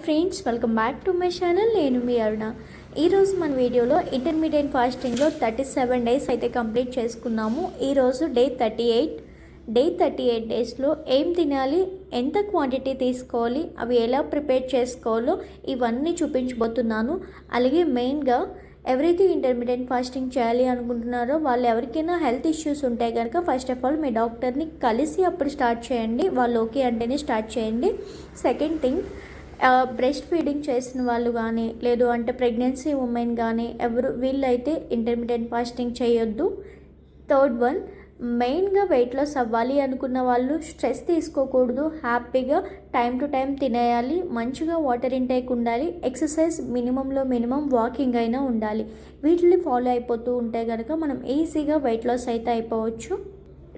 Friends, welcome back to my channel. నేను మీ అరుణ. ఈరోజు మన వీడియోలో ఇంటర్మీడియట్ ఫాస్టింగ్లో 37 డేస్ అయితే కంప్లీట్ చేసుకున్నాము. ఈరోజు డే 38 డేస్లో ఏం తినాలి, ఎంత క్వాంటిటీ తీసుకోవాలి, అవి ఎలా ప్రిపేర్ చేసుకోవాలో ఇవన్నీ చూపించబోతున్నాను. అలాగే మెయిన్గా ఎవరైతే ఇంటర్మీడియట్ ఫాస్టింగ్ చేయాలి అనుకుంటున్నారో వాళ్ళు ఎవరికైనా హెల్త్ ఇష్యూస్ ఉంటే కనుక ఫస్ట్ ఆఫ్ ఆల్ మీ డాక్టర్ని కలిసి అప్పుడు స్టార్ట్ చేయండి. వాళ్ళు ఓకే అంటేనే స్టార్ట్ చేయండి. సెకండ్ థింగ్, బ్రెస్ట్ ఫీడింగ్ చేసిన వాళ్ళు కానీ లేదు అంటే ప్రెగ్నెన్సీ ఉమెన్ కానీ వీళ్ళైతే ఇంటర్మీడియట్ ఫాస్టింగ్ చేయొద్దు. థర్డ్ వన్, మెయిన్గా వెయిట్ లాస్ అవ్వాలి అనుకున్న వాళ్ళు స్ట్రెస్ తీసుకోకూడదు. హ్యాపీగా టైం టు టైం తినేయాలి, మంచిగా వాటర్ ఇంటేక్ ఉండాలి, ఎక్సర్సైజ్ మినిమం వాకింగ్ అయినా ఉండాలి. వీటిని ఫాలో అయిపోతూ ఉంటే కనుక మనం ఈజీగా వెయిట్ లాస్ అయితే అయిపోవచ్చు.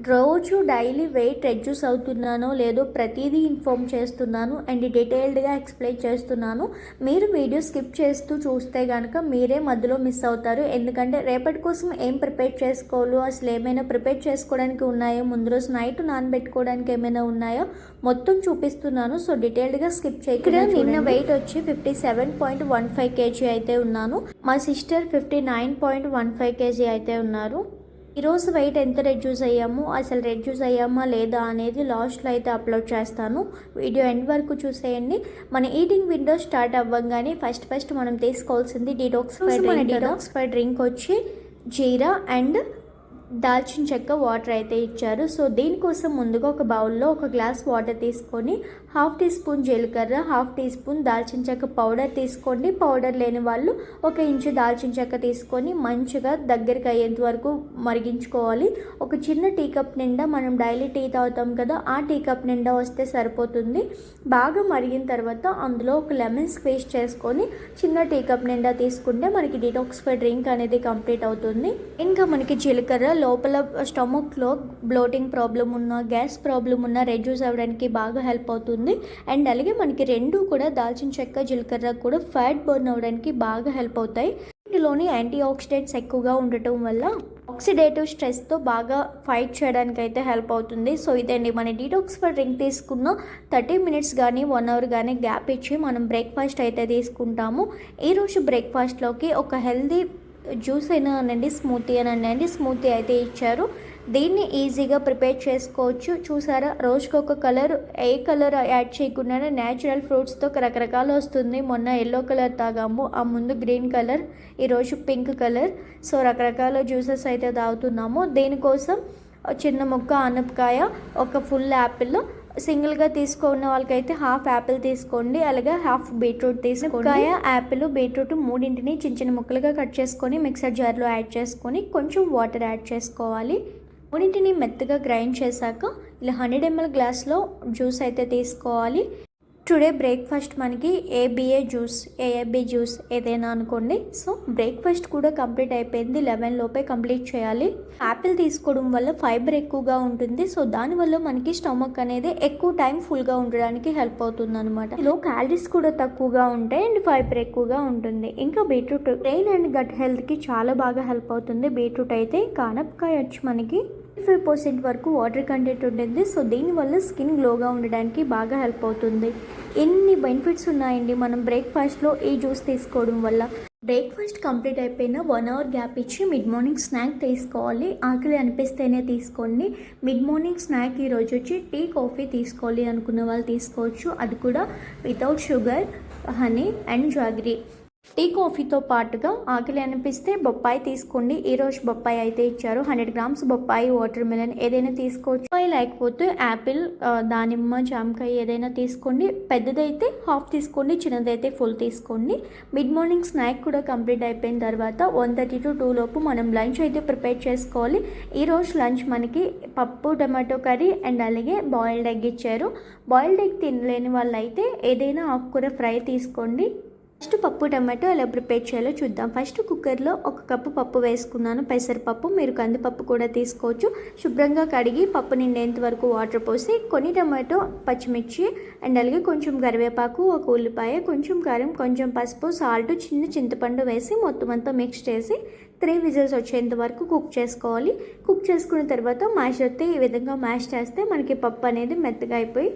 రోజు డైలీ వెయిట్ రెడ్యూస్ అవుతున్నానో లేదో ప్రతిదీ ఇన్ఫామ్ చేస్తున్నాను అండ్ డీటెయిల్డ్గా ఎక్స్ప్లెయిన్ చేస్తున్నాను. మీరు వీడియో స్కిప్ చేస్తూ చూస్తే కనుక మీరే మధ్యలో మిస్ అవుతారు. ఎందుకంటే రేపటి కోసం ఏం ప్రిపేర్ చేసుకోవాలో, అసలు ఏమైనా ప్రిపేర్ చేసుకోవడానికి ఉన్నాయో, ముందు రోజు నైట్ నానబెట్టుకోవడానికి ఏమైనా ఉన్నాయో మొత్తం చూపిస్తున్నాను. సో డీటెయిల్డ్గా స్కిప్ చేయకుండా. నిన్న వెయిట్ వచ్చి 57.15 kg అయితే ఉన్నాను. మా సిస్టర్ 59.15 kg అయితే ఉన్నారు. ఈరోజు వెయిట్ ఎంత రెడ్యూస్ అయ్యాము, అసలు రెడ్యూస్ అయ్యామా లేదా అనేది లాస్ట్లో అయితే అప్లోడ్ చేస్తాను. వీడియో ఎండ్ వరకు చూసేయండి. మన ఈటింగ్ విండో స్టార్ట్ అవ్వగానే ఫస్ట్ మనం తీసుకోవాల్సింది డిటాక్స్ఫై డ్రింక్ వచ్చి జీరా అండ్ దాల్చిన చెక్క వాటర్ అయితే ఇచ్చారు. సో దీనికోసం ముందుగా ఒక బౌల్లో ఒక గ్లాస్ వాటర్ తీసుకొని 1/2 టీ స్పూన్ జీలకర్ర, 1/2 టీ స్పూన్ దాల్చిన చెక్క పౌడర్ తీసుకోండి. పౌడర్ లేని వాళ్ళు 1 ఇంచు దాల్చిన చెక్క తీసుకొని మంచిగా దగ్గరికి అయ్యేంత వరకు మరిగించుకోవాలి. ఒక చిన్న టీ కప్ నిండా, మనం డైలీ టీ తాగుతాం కదా, ఆ టీ కప్ నిండా వస్తే సరిపోతుంది. బాగా మరిగిన తర్వాత అందులో ఒక లెమన్ స్క్వీజ్ చేసుకొని చిన్న టీ కప్ నిండా తీసుకుంటే మనకి డిటాక్స్ఫై డ్రింక్ అనేది కంప్లీట్ అవుతుంది. ఇంకా మనకి జీలకర్ర లోపల స్టమక్లో బ్లోటింగ్ ప్రాబ్లం ఉన్నా, గ్యాస్ ప్రాబ్లం ఉన్నా రెడ్యూస్ అవ్వడానికి బాగా హెల్ప్ అవుతుంది. అండ్ అలాగే మనకి రెండు కూడా దాల్చిన చెక్క, జీలకర్ర కూడా ఫ్యాట్ బర్న్ అవ్వడానికి బాగా హెల్ప్ అవుతాయి. వీటిలోని యాంటీ ఆక్సిడెంట్స్ ఎక్కువగా ఉండటం వల్ల ఆక్సిడేటివ్ స్ట్రెస్తో బాగా ఫైట్ చేయడానికి అయితే హెల్ప్ అవుతుంది. సో ఇదండి మన డిటాక్స్ఫై డ్రింక్. తీసుకున్న 30 మినిట్స్ కానీ 1 అవర్ కానీ గ్యాప్ ఇచ్చి మనం బ్రేక్ఫాస్ట్ అయితే తీసుకుంటాము. ఈరోజు బ్రేక్ఫాస్ట్లోకి ఒక హెల్దీ జ్యూస్ అయినా అనండి, స్మూతీ అని అనండి, స్మూతీ అయితే ఇచ్చారు. దీన్ని ఈజీగా ప్రిపేర్ చేసుకోవచ్చు. చూసారా, రోజుకి ఒక కలర్, ఏ కలర్ యాడ్ చేయకుండా న్యాచురల్ ఫ్రూట్స్తో రకరకాలు వస్తుంది. మొన్న ఎల్లో కలర్ తాగాము, ఆ ముందు గ్రీన్ కలర్, ఈరోజు పింక్ కలర్. సో రకరకాల జ్యూసెస్ అయితే తాగుతున్నాము. దీనికోసం చిన్న ముక్క ఆనపకాయ, ఒక ఫుల్ యాపిల్, సింగిల్గా తీసుకున్న వాళ్ళకైతే 1/2 యాపిల్ తీసుకోండి. అలాగే 1/2 బీట్రూట్ తీసుకోండి. యాపిల్, బీట్రూట్ మూడింటిని చిన్న ముక్కలుగా కట్ చేసుకొని మిక్సర్ జార్లో యాడ్ చేసుకొని కొంచెం వాటర్ యాడ్ చేసుకోవాలి. మూడింటిని మెత్తగా గ్రైండ్ చేశాక ఇలా 100 ml గ్లాస్లో జ్యూస్ అయితే తీసుకోవాలి. టుడే బ్రేక్ఫాస్ట్ మనకి ఏఐబి జ్యూస్ ఏదైనా అనుకోండి. సో బ్రేక్ఫాస్ట్ కూడా కంప్లీట్ అయిపోయింది. 11 లోపే కంప్లీట్ చేయాలి. యాపిల్ తీసుకోవడం వల్ల ఫైబర్ ఎక్కువగా ఉంటుంది. సో దానివల్ల మనకి స్టమక్ అనేది ఎక్కువ టైం ఫుల్గా ఉండడానికి హెల్ప్ అవుతుంది అనమాట. లో క్యాలరీస్ కూడా తక్కువగా ఉంటాయి అండ్ ఫైబర్ ఎక్కువగా ఉంటుంది. ఇంకా బీట్రూట్ బ్రెయిన్ అండ్ గట్ హెల్త్కి చాలా బాగా హెల్ప్ అవుతుంది బీట్రూట్ అయితే. కానపకాయ వచ్చి మనకి 5% వరకు వాటర్ కంటెంట్ ఉంటుంది. సో దీనివల్ల స్కిన్ గ్లోగా ఉండడానికి బాగా హెల్ప్ అవుతుంది. ఎన్ని బెనిఫిట్స్ ఉన్నాయండి మనం బ్రేక్ఫాస్ట్లో ఈ జ్యూస్ తీసుకోవడం వల్ల. బ్రేక్ఫాస్ట్ కంప్లీట్ అయిపోయిన 1 అవర్ గ్యాప్ ఇచ్చి మిడ్ మార్నింగ్ స్నాక్ తీసుకోవాలి. ఆకలి అనిపిస్తేనే తీసుకోండి. మిడ్ మార్నింగ్ స్నాక్ ఈరోజు వచ్చి టీ, కాఫీ తీసుకోవాలి అనుకున్న వాళ్ళు తీసుకోవచ్చు. అది కూడా without sugar, honey and jaggery. Tea, కాఫీతో పాటుగా ఆకలి అనిపిస్తే బొప్పాయి తీసుకోండి. ఈరోజు బొప్పాయి అయితే ఇచ్చారు. 100 grams బొప్పాయి, వాటర్ మిలన్ ఏదైనా తీసుకోవచ్చు. లేకపోతే యాపిల్, దానిమ్మ, జామకాయ ఏదైనా తీసుకోండి. పెద్దదైతే 1/2 తీసుకోండి, చిన్నదైతే ఫుల్ తీసుకోండి. మిడ్ మార్నింగ్ స్నాక్ కూడా కంప్లీట్ అయిపోయిన తర్వాత 1:30 to 2 లోపు మనం లంచ్ అయితే ప్రిపేర్ చేసుకోవాలి. ఈరోజు లంచ్ మనకి పప్పు, టమాటో కర్రీ అండ్ అలాగే బాయిల్డ్ ఎగ్ ఇచ్చారు. బాయిల్డ్ ఎగ్ తినలేని వాళ్ళు అయితే ఏదైనా ఆకుకూర ఫ్రై తీసుకోండి. ఫస్ట్ పప్పు టమాటో ఎలా ప్రిపేర్ చేయాలో చూద్దాం. ఫస్ట్ కుక్కర్లో 1 కప్పు పప్పు వేసుకున్నాను, పెసరపప్పు. మీరు కందిపప్పు కూడా తీసుకోవచ్చు. శుభ్రంగా కడిగి పప్పు నిండేంత వరకు వాటర్ పోసి కొన్ని టమాటో, పచ్చిమిర్చి అండ్ అలాగే కొంచెం కరివేపాకు, 1 ఉల్లిపాయ, కొంచెం కారం, కొంచెం పసుపు, సాల్ట్, చిన్న చింతపండు వేసి మొత్తం అంతా మిక్స్ చేసి 3 విజిల్స్ వచ్చేంత వరకు కుక్ చేసుకోవాలి. కుక్ చేసుకున్న తర్వాత మ్యాష్ అయితే ఈ విధంగా మ్యాష్ చేస్తే మనకి పప్పు అనేది మెత్తగా అయిపోయి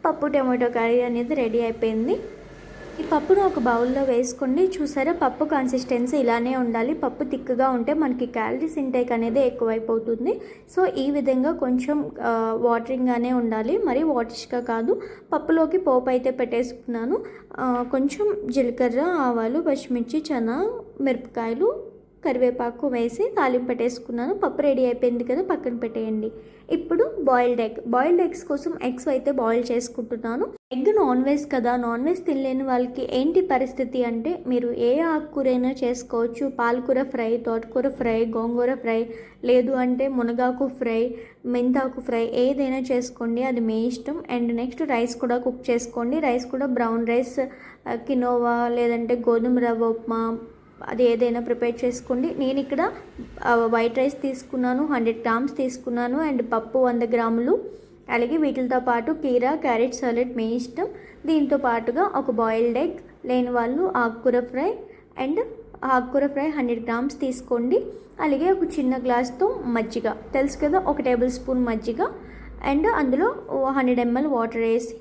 పప్పు టమాటో కర్రీ అనేది రెడీ అయిపోయింది. పప్పును ఒక బౌల్లో వేసుకోండి. చూసారా, పప్పు కన్సిస్టెన్సీ ఇలానే ఉండాలి. పప్పు థిక్గా ఉంటే మనకి క్యాలరీస్ ఇంటేక్ అనేది ఎక్కువైపోతుంది. సో ఈ విధంగా కొంచెం వాటరింగ్గానే ఉండాలి, మరి వాటిష్గా కాదు. పప్పులోకి పోపు అయితే పెట్టేసుకున్నాను. కొంచెం జీలకర్ర, ఆవాలు, పచ్చిమిర్చి, చనా, మిరపకాయలు, కరివేపాకు వేసి తాలింపు పెట్టేసుకున్నాను. పప్పు రెడీ అయిపోయింది కదా, పక్కన పెట్టేయండి. ఇప్పుడు బాయిల్డ్ ఎగ్స్ కోసం ఎగ్స్ అయితే బాయిల్ చేసుకుంటున్నాను. ఎగ్ నాన్ వెజ్ కదా, నాన్ వెజ్ తినలేని వాళ్ళకి ఏంటి పరిస్థితి అంటే, మీరు ఏ ఆకుకూరైనా చేసుకోవచ్చు. పాలకూర ఫ్రై, తోటకూర ఫ్రై, గోంగూర ఫ్రై, లేదు అంటే మునగాకు ఫ్రై, మెంతాకు ఫ్రై, ఏదైనా చేసుకోండి, అది మీ ఇష్టం. అండ్ నెక్స్ట్ రైస్ కూడా కుక్ చేసుకోండి. రైస్ కూడా బ్రౌన్ రైస్, కినోవా, లేదంటే గోధుమ రవ్వ ఉప్మా, అది ఏదైనా ప్రిపేర్ చేసుకోండి. నేను ఇక్కడ వైట్ రైస్ తీసుకున్నాను, 100 గ్రామ్స్ తీసుకున్నాను. అండ్ పప్పు 100 గ్రాములు. అలాగే వీటితో పాటు కీరా, క్యారెట్ సాలెడ్ మీ ఇష్టం. దీంతో పాటుగా ఒక బాయిల్డ్ ఎగ్, లేని వాళ్ళు ఆకుకూర ఫ్రై, అండ్ ఆకుకూర ఫ్రై 100 గ్రామ్స్ తీసుకోండి. అలాగే ఒక చిన్న గ్లాస్తో మజ్జిగ, తెలుసు కదా, 1 టేబుల్ స్పూన్ మజ్జిగ, అండ్ అందులో 100 ml వాటర్ వేసి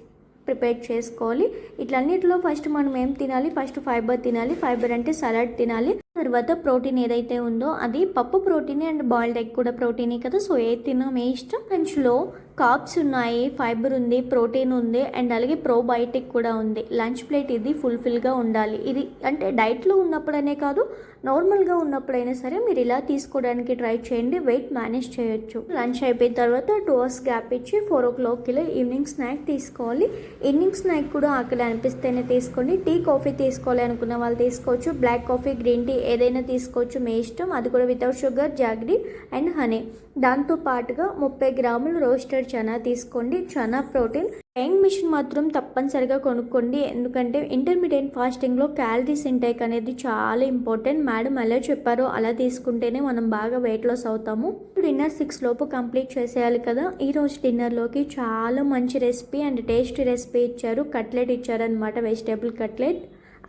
ప్రిపేర్ చేసుకోవాలి. ఇట్లన్నిటిలో ఫస్ట్ మనం ఏం తినాలి, ఫస్ట్ ఫైబర్ తినాలి. ఫైబర్ అంటే సలాడ్ తినాలి. తర్వాత ప్రోటీన్ ఏదైతే ఉందో అది పప్పు ప్రోటీన్ అండ్ బాయిల్డ్ ఎగ్ కూడా ప్రోటీనే కదా, సో ఏది తిన్నా మీ ఇష్టం. లంచ్లో కార్బ్స్ ఉన్నాయి, ఫైబర్ ఉంది, ప్రోటీన్ ఉంది, అండ్ అలాగే ప్రోబయోటిక్ కూడా ఉంది. లంచ్ ప్లేట్ ఇది ఫుల్ఫిల్గా ఉండాలి. ఇది అంటే డైట్లో ఉన్నప్పుడనే కాదు, నార్మల్గా ఉన్నప్పుడైనా సరే మీరు ఇలా తీసుకోవడానికి ట్రై చేయండి. వెయిట్ మేనేజ్ చేయొచ్చు. లంచ్ అయిపోయిన తర్వాత 2 hours గ్యాప్ ఇచ్చి 4 o'clockకి ఈవినింగ్ స్నాక్ తీసుకోవాలి. ఈవినింగ్ స్నాక్ కూడా ఆకలి అనిపిస్తేనే తీసుకోండి. టీ, కాఫీ తీసుకోవాలి అనుకున్న వాళ్ళు తీసుకోవచ్చు. బ్లాక్ కాఫీ, గ్రీన్ టీ ఏదైనా తీసుకోవచ్చు, మీ ఇష్టం. అది కూడా without sugar, jaggery and honey. దాంతో పాటుగా 30 గ్రాములు రోస్టెడ్ చనా తీసుకోండి. చనా ప్రోటీన్. వెయింగ్ మిషన్ మాత్రం తప్పనిసరిగా కొనుక్కోండి, ఎందుకంటే ఇంటర్మీడియట్ ఫాస్టింగ్లో క్యాలరీస్ ఇంటేక్ అనేది చాలా ఇంపార్టెంట్. మేడం ఎలా చెప్పారో అలా తీసుకుంటేనే మనం బాగా వెయిట్ లాస్ అవుతాము. డిన్నర్ 6 లోపు కంప్లీట్ చేసేయాలి కదా. ఈరోజు డిన్నర్లోకి చాలా మంచి రెసిపీ అండ్ టేస్టీ రెసిపీ ఇచ్చారు. కట్లెట్ ఇచ్చారనమాట, వెజిటేబుల్ కట్లెట్.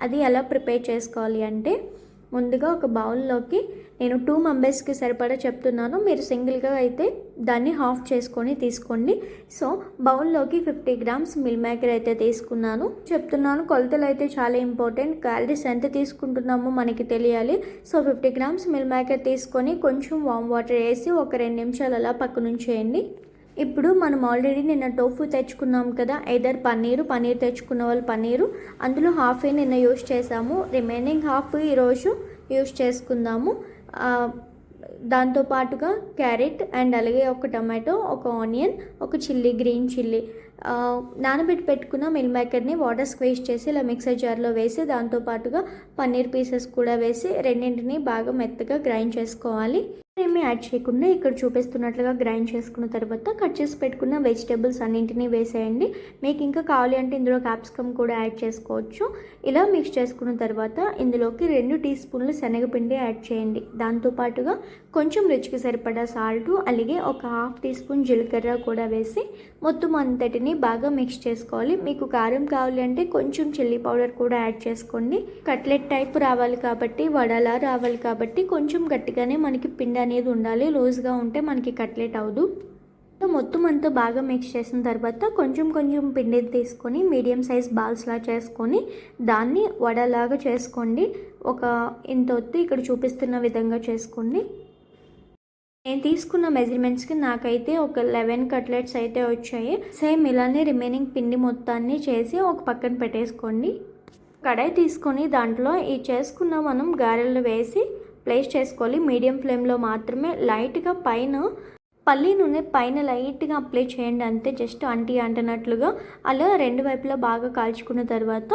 అది ఎలా ప్రిపేర్ చేసుకోవాలి అంటే, ముందుగా ఒక బౌల్లోకి నేను 2 మెంబర్స్కి సరిపడా చెప్తున్నాను, మీరు సింగిల్గా అయితే దాన్ని హాఫ్ చేసుకొని తీసుకోండి. సో బౌల్లోకి 50 గ్రామ్స్ మిల్ మేకర్ అయితే తీసుకున్నాను. చెప్తున్నాను, కొలతలు అయితే చాలా ఇంపార్టెంట్. క్యాలరీస్ ఎంత తీసుకుంటున్నామో మనకి తెలియాలి. సో 50 గ్రామ్స్ మిల్ మేకర్ తీసుకొని కొంచెం వామ్ వాటర్ వేసి ఒక 2 నిమిషాలు అలా పక్కనుంచేయండి. ఇప్పుడు మనం ఆల్రెడీ నిన్న టోఫు తెచ్చుకున్నాం కదా, ఐదర్ పన్నీర్ తెచ్చుకున్న వాళ్ళు పన్నీరు, అందులో హాఫే నిన్న యూస్ చేసాము. రిమైనింగ్ హాఫ్ ఈరోజు యూస్ చేసుకుందాము. దాంతోపాటుగా క్యారెట్ అండ్ అలాగే ఒక టమాటో, ఒక ఆనియన్, ఒక చిల్లీ, గ్రీన్ చిల్లీ, నానబెట్టి పెట్టుకున్న మిల్ మేకర్ని వాటర్ స్క్వీజ్ చేసి ఇలా మిక్సర్ జార్లో వేసి దాంతోపాటుగా పన్నీర్ పీసెస్ కూడా వేసి రెండింటిని బాగా మెత్తగా గ్రైండ్ చేసుకోవాలి. ఏమీ యాడ్ చేయకుండా ఇక్కడ చూపిస్తున్నట్లుగా గ్రైండ్ చేసుకున్న తర్వాత కట్ చేసి పెట్టుకున్న వెజిటేబుల్స్ అన్నింటినీ వేసేయండి. మీకు ఇంకా కావాలి అంటే ఇందులో క్యాప్సికమ్ కూడా యాడ్ చేసుకోవచ్చు. ఇలా మిక్స్ చేసుకున్న తర్వాత ఇందులోకి 2 టీ స్పూన్లు శనగపిండి యాడ్ చేయండి. దాంతోపాటుగా కొంచెం రుచికి సరిపడా సాల్ట్, అలాగే ఒక 1/2 టీ స్పూన్ జీలకర్ర కూడా వేసి మొత్తం అంతటిని బాగా మిక్స్ చేసుకోవాలి. మీకు కారం కావాలి అంటే కొంచెం చిల్లీ పౌడర్ కూడా యాడ్ చేసుకోండి. కట్లెట్ టైప్ రావాలి కాబట్టి, వడలా రావాలి కాబట్టి కొంచెం గట్టిగానే మనకి పిండి అనేది ఉండాలి. లూజ్గా ఉంటే మనకి కట్లెట్ అవ్వదు. మొత్తం అంతా బాగా మిక్స్ చేసిన తర్వాత కొంచెం పిండి తీసుకొని మీడియం సైజ్ బాల్స్లా చేసుకొని దాన్ని వడలాగా చేసుకోండి. ఒక ఇంత ఒత్తి ఇక్కడ చూపిస్తున్న విధంగా చేసుకోండి. నేను తీసుకున్న మెజర్మెంట్స్కి నాకైతే ఒక 11 కట్లెట్స్ అయితే వచ్చాయి. సేమ్ ఇలానే రిమైనింగ్ పిండి మొత్తాన్ని చేసి ఒక పక్కన పెట్టేసుకోండి. కడాయి తీసుకొని దాంట్లో ఈ చేసుకున్న మనం గారెలు వేసి ప్లేస్ చేసుకోవాలి. మీడియం ఫ్లేమ్లో మాత్రమే. లైట్గా పైన పల్లి నూనె పైన లైట్గా అప్లై చేయండి, అంతే. జస్ట్ అంటున్నట్లుగా అలా 2 వైపులా బాగా కాల్చుకున్న తర్వాత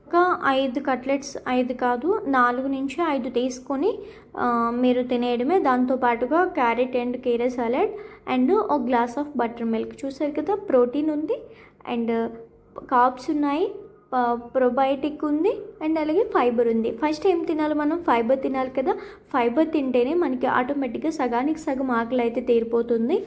ఒక 5 కట్లెట్స్, 5 కాదు 4 నుంచి 5 తీసుకొని మీరు తినేయడమే. దాంతోపాటుగా క్యారెట్ అండ్ కీరా సలాడ్ అండ్ ఒక గ్లాస్ ఆఫ్ బటర్ మిల్క్. చూసారు కదా, ప్రోటీన్ ఉంది అండ్ కార్బ్స్ ఉన్నాయి, ప్రోబయోటిక్ ఉంది అండ్ అలాగే ఫైబర్ ఉంది. ఫస్ట్ ఏం తినాలి, మనం ఫైబర్ తినాలి కదా. ఫైబర్ తింటేనే మనకి ఆటోమేటిక్గా సగానికి సగం ఆకలి అయితే తీరిపోతుంది.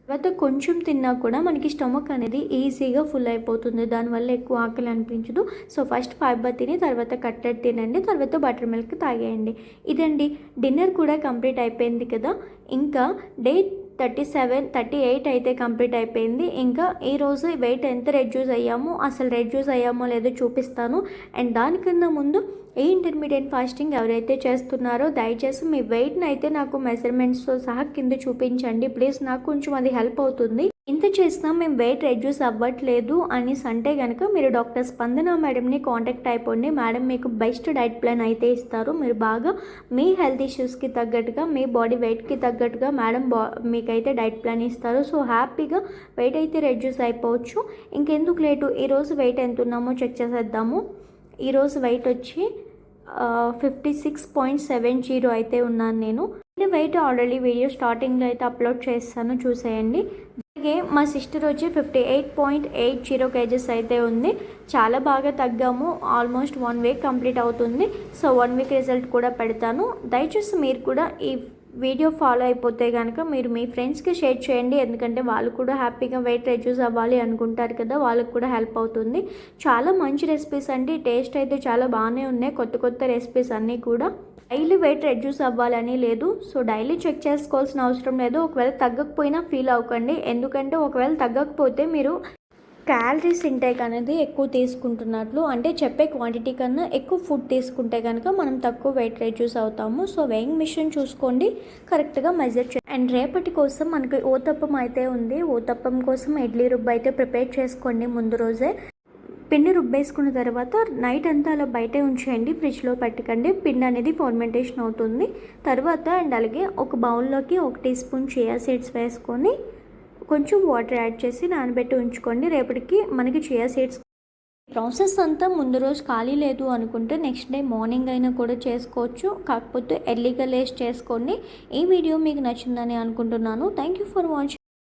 తర్వాత కొంచెం తిన్నా కూడా మనకి స్టమక్ అనేది ఈజీగా ఫుల్ అయిపోతుంది, దానివల్ల ఎక్కువ ఆకలి అనిపించదు. సో ఫస్ట్ ఫైబర్ తిని తర్వాత కట్లెట్ తినండి, తర్వాత బటర్ మిల్క్ తాగేయండి. ఇదండి, డిన్నర్ కూడా కంప్లీట్ అయిపోయింది కదా. ఇంకా డే 38 అయితే కంప్లీట్ అయిపోయింది. ఇంకా ఈరోజు వెయిట్ ఎంత రెడ్యూస్ అయ్యామో, అసలు రెడ్యూస్ అయ్యామో లేదో చూపిస్తాను. అండ్ దానికన్నా ముందు ఈ ఇంటర్మీడియట్ ఫాస్టింగ్ ఎవరైతే చేస్తున్నారో దయచేసి మీ వెయిట్ని అయితే నాకు మెజర్మెంట్స్తో సహా కింద చూపించండి ప్లీజ్. నాకు కొంచెం అది హెల్ప్ అవుతుంది. ఇంత చేసినా మేము వెయిట్ రెడ్యూస్ అవ్వట్లేదు అనేసి అంటే కనుక మీరు డాక్టర్ స్పందన మేడంని కాంటాక్ట్ అయిపోండి. మేడం మీకు బెస్ట్ డైట్ ప్లాన్ అయితే ఇస్తారు. మీరు బాగా మీ హెల్త్ ఇష్యూస్కి తగ్గట్టుగా, మీ బాడీ వెయిట్కి తగ్గట్టుగా మేడం మీకైతే డైట్ ప్లాన్ ఇస్తారు. సో హ్యాపీగా వెయిట్ అయితే రెడ్యూస్ అయిపోవచ్చు. ఇంకెందుకు లేటు, ఈరోజు వెయిట్ ఎంత ఉన్నామో చెక్ చేసేద్దాము. ఈరోజు వెయిట్ వచ్చి 56.70 అయితే ఉన్నాను నేను. వెయిట్ ఆల్రెడీ వీడియో స్టార్టింగ్లో అయితే అప్లోడ్ చేస్తాను, చూసేయండి. అలాగే మా సిస్టర్ వచ్చి 58.80 kgs అయితే ఉంది. చాలా బాగా తగ్గాము. ఆల్మోస్ట్ 1 వీక్ కంప్లీట్ అవుతుంది. సో 1 వీక్ రిజల్ట్ కూడా పెడతాను. దయచేసి మీరు కూడా ఈ వీడియో ఫాలో అయిపోతే కనుక మీరు మీ ఫ్రెండ్స్కి షేర్ చేయండి. ఎందుకంటే వాళ్ళు కూడా హ్యాపీగా వెయిట్ రెడ్యూస్ అవ్వాలి అనుకుంటారు కదా, వాళ్ళకు కూడా హెల్ప్ అవుతుంది. చాలా మంచి రెసిపీస్ అండి, టేస్ట్ అయితే చాలా బాగానే ఉన్నాయి. కొత్త రెసిపీస్ అన్నీ కూడా. డైలీ వెయిట్ రెడ్యూస్ అవ్వాలని లేదు, సో డైలీ చెక్ చేసుకోవాల్సిన అవసరం లేదు. ఒకవేళ తగ్గకపోయినా ఫీల్ అవ్వకండి, ఎందుకంటే ఒకవేళ తగ్గకపోతే మీరు క్యాలరీస్ ఇంటేక్ అనేది ఎక్కువ తీసుకుంటున్నట్లు, అంటే చెప్పే క్వాంటిటీ కన్నా ఎక్కువ ఫుడ్ తీసుకుంటే కనుక మనం తక్కువ వెయిట్ రెడ్యూస్ అవుతాము. సో వెయింగ్ మిషన్ చూసుకోండి, కరెక్ట్గా మెజర్ చేయండి. అండ్ రేపటి కోసం మనకి ఓతప్పం అయితే ఉంది. ఓతప్పం కోసం ఇడ్లీ రుబ్బు అయితే ప్రిపేర్ చేసుకోండి ముందు రోజే. పిండి రుబ్బేసుకున్న తర్వాత నైట్ అంతా అలా బయటే ఉంచేయండి, ఫ్రిడ్జ్లో పెట్టకండి. పిండి అనేది ఫర్మెంటేషన్ అవుతుంది. తర్వాత అండ్ అలాగే ఒక బౌల్లోకి 1 టీ స్పూన్ చియా సీడ్స్ వేసుకొని కొంచెం వాటర్ యాడ్ చేసి నానబెట్టి ఉంచుకోండి. రేపటికి మనకి చియా సీడ్స్. ప్రాసెస్ అంతా ముందు రోజు ఖాళీ లేదు అనుకుంటే నెక్స్ట్ డే మార్నింగ్ అయినా కూడా చేసుకోవచ్చు. కాకపోతే ఎర్లీగా లేచి చేసుకోండి. ఈ వీడియో మీకు నచ్చిందని అనుకుంటున్నాను. Thank you for watching.